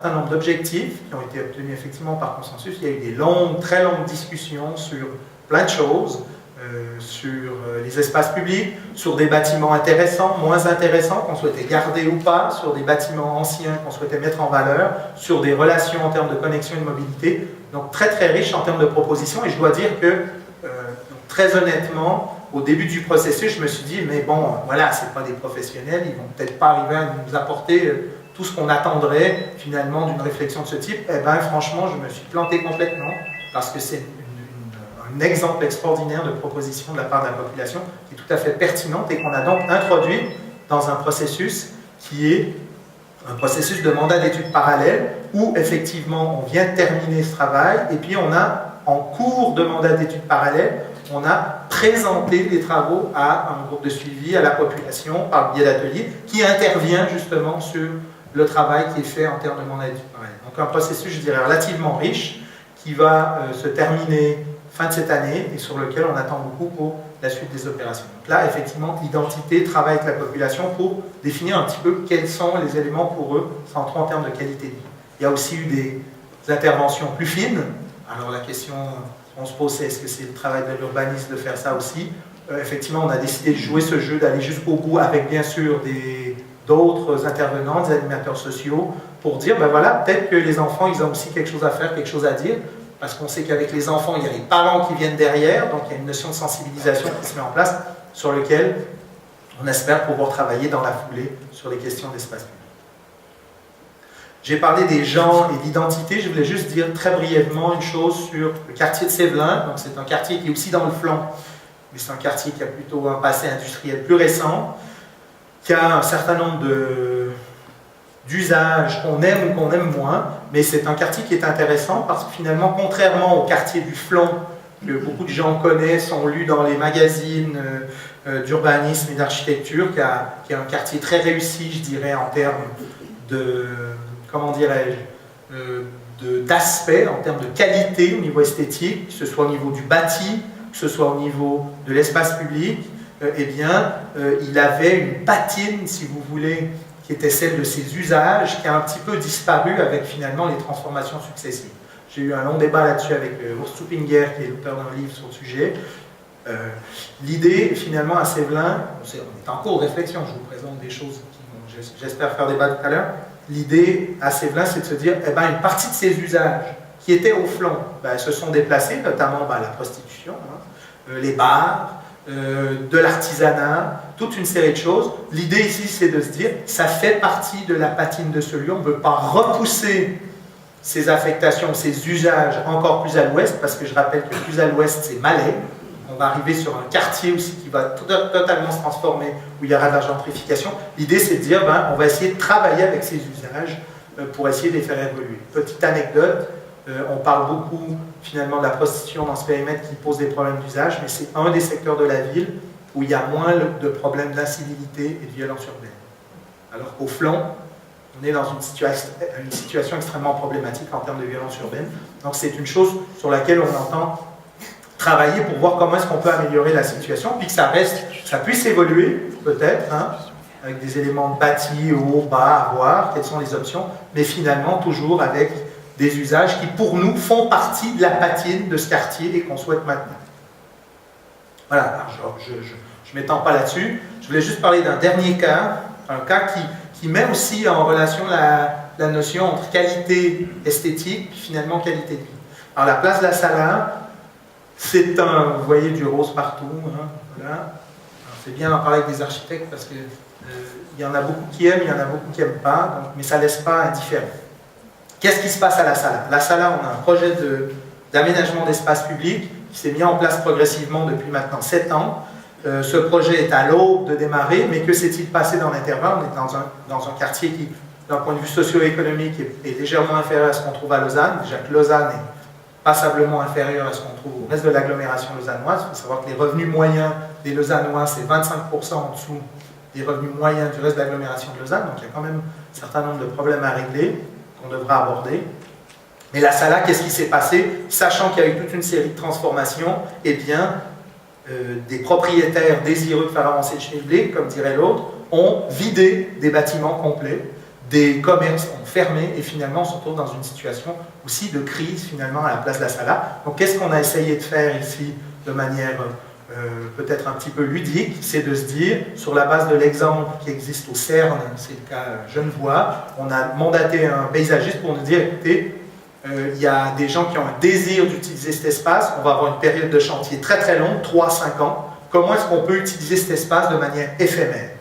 certain nombre d'objectifs qui ont été obtenus effectivement par consensus. Il y a eu des très longues discussions sur plein de choses, sur les espaces publics, sur des bâtiments intéressants, moins intéressants, qu'on souhaitait garder ou pas, sur des bâtiments anciens qu'on souhaitait mettre en valeur, sur des relations en termes de connexion et de mobilité. Donc très très riche en termes de propositions, et je dois dire que très honnêtement, au début du processus, je me suis dit, mais bon, voilà, c'est pas des professionnels, ils vont peut-être pas arriver à nous apporter tout ce qu'on attendrait finalement d'une réflexion de ce type. Eh bien franchement, je me suis planté complètement, parce que c'est un exemple extraordinaire de proposition de la part de la population qui est tout à fait pertinente et qu'on a donc introduit dans un processus qui est un processus de mandat d'études parallèle où effectivement on vient de terminer ce travail et puis on a en cours de mandat d'études parallèle, on a présenté les travaux à un groupe de suivi, à la population par le biais d'ateliers qui intervient justement sur le travail qui est fait en termes de mandat d'études parallèle. Donc un processus, je dirais, relativement riche qui va se terminer fin de cette année et sur lequel on attend beaucoup pour la suite des opérations. Donc là, effectivement, l'identité travaille avec la population pour définir un petit peu quels sont les éléments pour eux, sans trop en termes de qualité de vie. Il y a aussi eu des interventions plus fines. Alors la question qu'on se pose, c'est est-ce que c'est le travail de l'urbaniste de faire ça aussi? Effectivement, on a décidé de jouer ce jeu, d'aller jusqu'au bout avec bien sûr d'autres intervenants, des animateurs sociaux, pour dire, ben voilà, peut-être que les enfants, ils ont aussi quelque chose à faire, quelque chose à dire, parce qu'on sait qu'avec les enfants, il y a les parents qui viennent derrière, donc il y a une notion de sensibilisation qui se met en place, sur lequel on espère pouvoir travailler dans la foulée sur les questions d'espace public. J'ai parlé des gens et d'identité, je voulais juste dire très brièvement une chose sur le quartier de Sévelin. Donc c'est un quartier qui est aussi dans le flanc, mais c'est un quartier qui a plutôt un passé industriel plus récent, qui a un certain nombre d'usages qu'on aime ou qu'on aime moins, mais c'est un quartier qui est intéressant parce que finalement, contrairement au quartier du flanc que beaucoup de gens connaissent, ont lu dans les magazines d'urbanisme et d'architecture, qui est un quartier très réussi, je dirais, en termes de, comment dirais-je, d'aspect, en termes de qualité au niveau esthétique, que ce soit au niveau du bâti, que ce soit au niveau de l'espace public, eh bien, il avait une patine, si vous voulez, qui était celle de ses usages, qui a un petit peu disparu avec finalement les transformations successives. J'ai eu un long débat là-dessus avec Urs Zupinger, qui est l'auteur d'un livre sur le sujet. L'idée, finalement, à Sévelin, on est en cours de réflexion, je vous présente des choses qui vont, j'espère, faire débat tout à l'heure. L'idée à Sévelin, c'est de se dire, eh ben, une partie de ces usages qui étaient au flanc, ben, se sont déplacés, notamment ben, la prostitution, hein, les bars, de l'artisanat, toute une série de choses. L'idée ici, c'est de se dire, ça fait partie de la patine de ce lieu, on ne veut pas repousser ces affectations, ces usages encore plus à l'ouest, parce que je rappelle que plus à l'ouest, c'est Malais. On va arriver sur un quartier aussi qui va totalement se transformer, où il y aura de la gentrification. L'idée, c'est de dire, ben, on va essayer de travailler avec ces usages pour essayer de les faire évoluer. Petite anecdote, on parle beaucoup finalement de la prostitution dans ce périmètre qui pose des problèmes d'usage, mais c'est un des secteurs de la ville où il y a moins de problèmes d'incivilité et de violence urbaine. Alors qu'au flanc, on est dans une situation extrêmement problématique en termes de violence urbaine. Donc c'est une chose sur laquelle on entend travailler pour voir comment est-ce qu'on peut améliorer la situation, puis que ça puisse évoluer, peut-être, hein, avec des éléments de bâti, haut, bas, à voir, quelles sont les options, mais finalement toujours avec des usages qui, pour nous, font partie de la patine de ce quartier et qu'on souhaite maintenir. Voilà, alors je ne m'étends pas là-dessus. Je voulais juste parler d'un dernier cas, un cas qui met aussi en relation la notion entre qualité esthétique et finalement qualité de vie. Alors la place de la Salin, c'est vous voyez, du rose partout. Hein, voilà. C'est bien d'en parler avec des architectes parce qu'il y en a beaucoup qui aiment, il y en a beaucoup qui n'aiment pas, donc, mais ça ne laisse pas indifférent. Qu'est-ce qui se passe à la Salin? La Salin, on a un projet d'aménagement d'espace public qui s'est mis en place progressivement depuis maintenant 7 ans. Ce projet est à l'aube de démarrer, mais que s'est-il passé dans l'intervalle? On est dans un quartier qui, d'un point de vue socio-économique, est légèrement inférieur à ce qu'on trouve à Lausanne. Déjà que Lausanne est passablement inférieur à ce qu'on trouve au reste de l'agglomération lausannoise. Il faut savoir que les revenus moyens des Lausannois, c'est 25% en dessous des revenus moyens du reste de l'agglomération de Lausanne. Donc il y a quand même un certain nombre de problèmes à régler qu'on devra aborder. Mais la Sala, qu'est-ce qui s'est passé? Sachant qu'il y a eu toute une série de transformations, eh bien, des propriétaires désireux de faire avancer le schmilblick, comme dirait l'autre, ont vidé des bâtiments complets, des commerces ont fermé et finalement on se retrouve dans une situation aussi de crise finalement à la place de la Sala. Donc qu'est-ce qu'on a essayé de faire ici de manière peut-être un petit peu ludique, c'est de se dire, sur la base de l'exemple qui existe au CERN, c'est le cas genevois, on a mandaté un paysagiste pour nous dire, écoutez, il y a des gens qui ont un désir d'utiliser cet espace, on va avoir une période de chantier très très longue, 3-5 ans, comment est-ce qu'on peut utiliser cet espace de manière éphémère?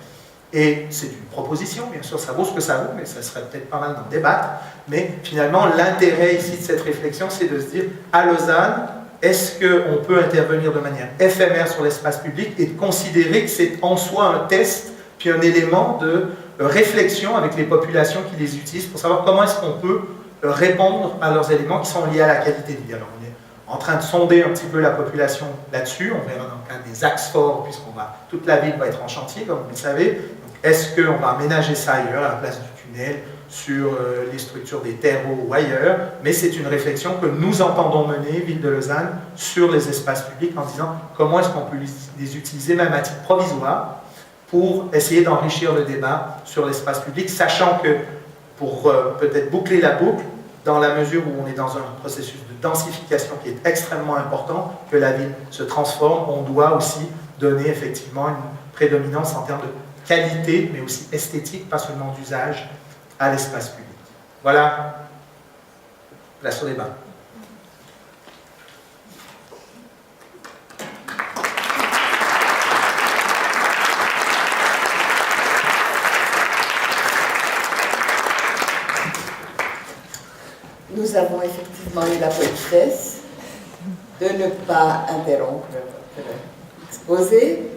Et c'est une proposition, bien sûr, ça vaut ce que ça vaut, mais ça serait peut-être pas mal d'en débattre, mais finalement l'intérêt ici de cette réflexion, c'est de se dire, à Lausanne, est-ce qu'on peut intervenir de manière éphémère sur l'espace public et de considérer que c'est en soi un test, puis un élément de réflexion avec les populations qui les utilisent pour savoir comment est-ce qu'on peut répondre à leurs éléments qui sont liés à la qualité de vie. Alors on est en train de sonder un petit peu la population là-dessus, on verra dans le cadre des axes forts, puisqu'on va, toute la ville va être en chantier, comme vous le savez. Est-ce qu'on va aménager ça ailleurs, à la place du tunnel, sur les structures des terreaux ou ailleurs, mais c'est une réflexion que nous entendons mener, Ville de Lausanne, sur les espaces publics en disant comment est-ce qu'on peut les utiliser même à titre provisoire pour essayer d'enrichir le débat sur l'espace public, sachant que, pour peut-être boucler la boucle, dans la mesure où on est dans un processus de densification qui est extrêmement important, que la ville se transforme, on doit aussi donner effectivement une prédominance en termes de qualité, mais aussi esthétique, pas seulement d'usage, à l'espace public. Voilà, place au débat. Nous avons effectivement eu la politesse de ne pas interrompre votre exposé.